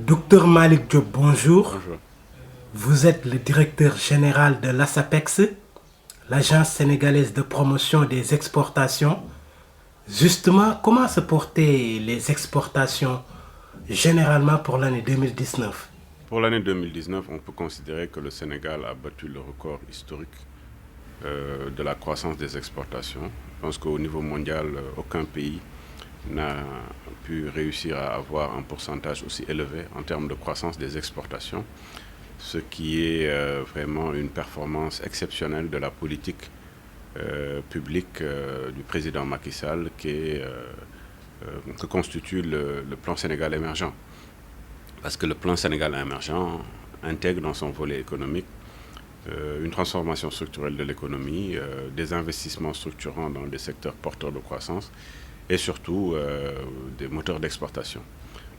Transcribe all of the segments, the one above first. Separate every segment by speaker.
Speaker 1: Docteur Malik Diop, bonjour.
Speaker 2: Bonjour.
Speaker 1: Vous êtes le directeur général de l'ASAPEX, l'Agence sénégalaise de promotion des exportations. Justement, comment se portaient les exportations généralement pour l'année 2019?
Speaker 2: Pour l'année 2019, on peut considérer que le Sénégal a battu le record historique de la croissance des exportations. Je pense qu'au niveau mondial, aucun pays n'a pu réussir à avoir un pourcentage aussi élevé en termes de croissance des exportations, ce qui est vraiment une performance exceptionnelle de la politique publique du président Macky Sall que constitue le plan Sénégal émergent. Parce que le plan Sénégal émergent intègre dans son volet économique une transformation structurelle de l'économie, des investissements structurants dans des secteurs porteurs de croissance et surtout des moteurs d'exportation.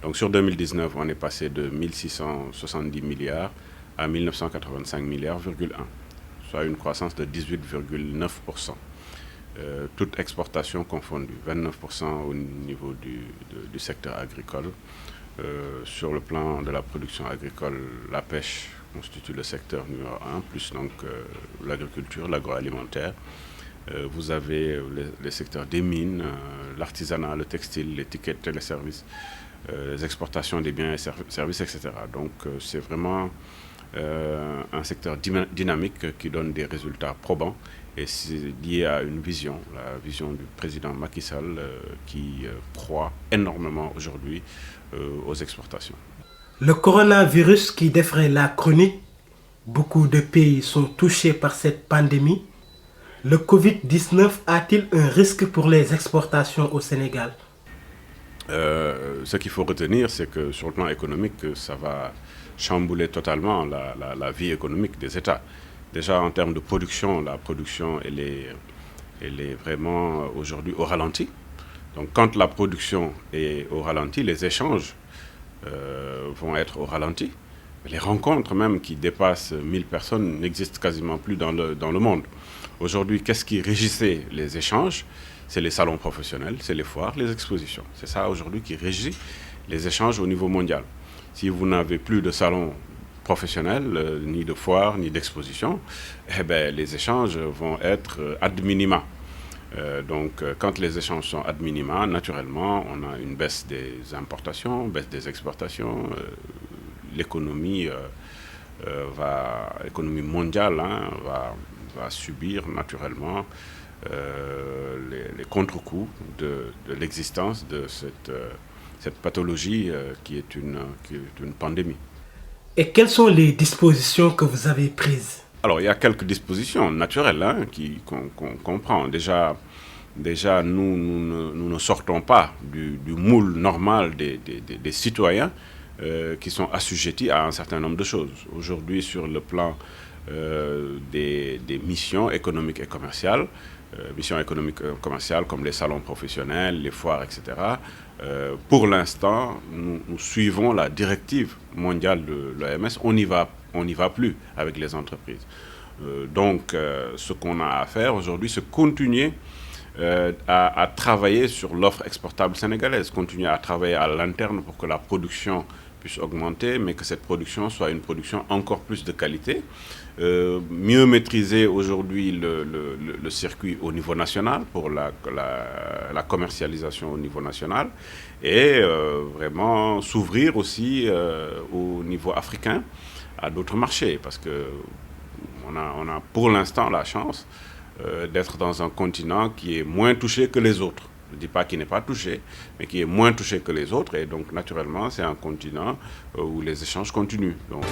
Speaker 2: Donc sur 2019, on est passé de 1670 milliards à 1985 milliards,1, soit une croissance de 18,9%. Toute exportation confondue, 29% au niveau du secteur agricole. Sur le plan de la production agricole, la pêche constitue le secteur numéro 1, plus donc l'agriculture, l'agroalimentaire. Vous avez les secteurs des mines, l'artisanat, le textile, l'étiquette, les services, les exportations des biens et services, etc. Donc c'est vraiment un secteur dynamique qui donne des résultats probants et c'est lié à une vision, la vision du président Macky Sall qui croit énormément aujourd'hui aux exportations.
Speaker 1: Le coronavirus qui défraie la chronique, beaucoup de pays sont touchés par cette pandémie. Le Covid-19 a-t-il un risque pour les exportations au Sénégal?
Speaker 2: Ce qu'il faut retenir, c'est que sur le plan économique, ça va chambouler totalement la vie économique des États. Déjà en termes de production, la production elle est vraiment aujourd'hui au ralenti. Donc quand la production est au ralenti, les échanges vont être au ralenti. Les rencontres même qui dépassent 1000 personnes n'existent quasiment plus dans le monde. Aujourd'hui, qu'est-ce qui régissait les échanges? C'est les salons professionnels, c'est les foires, les expositions. C'est ça aujourd'hui qui régit les échanges au niveau mondial. Si vous n'avez plus de salons professionnels, ni de foires, ni d'expositions, eh bien, les échanges vont être ad minima. Donc, quand les échanges sont ad minima, naturellement, on a une baisse des importations, baisse des exportations. L'économie l'économie mondiale va subir naturellement les contre-coups de l'existence de cette pathologie qui est une pandémie.
Speaker 1: Et quelles sont les dispositions que vous avez prises?
Speaker 2: Alors, il y a quelques dispositions naturelles qu'on prend. Déjà nous ne sortons pas du moule normal des citoyens qui sont assujettis à un certain nombre de choses. Aujourd'hui, sur le plan des missions économiques et commerciales, comme les salons professionnels, les foires, etc. Pour l'instant, nous suivons la directive mondiale de l'OMS. On n'y va plus avec les entreprises. Donc, ce qu'on a à faire aujourd'hui, c'est continuer à travailler sur l'offre exportable sénégalaise, continuer à travailler à l'interne pour que la production puisse augmenter, mais que cette production soit une production encore plus de qualité. Mieux maîtriser aujourd'hui le circuit au niveau national pour la commercialisation au niveau national et vraiment s'ouvrir aussi au niveau africain à d'autres marchés parce que on a pour l'instant la chance d'être dans un continent qui est moins touché que les autres. Je ne dis pas qu'il n'est pas touché, mais qui est moins touché que les autres. Et donc, naturellement, c'est un continent où les échanges continuent. Donc,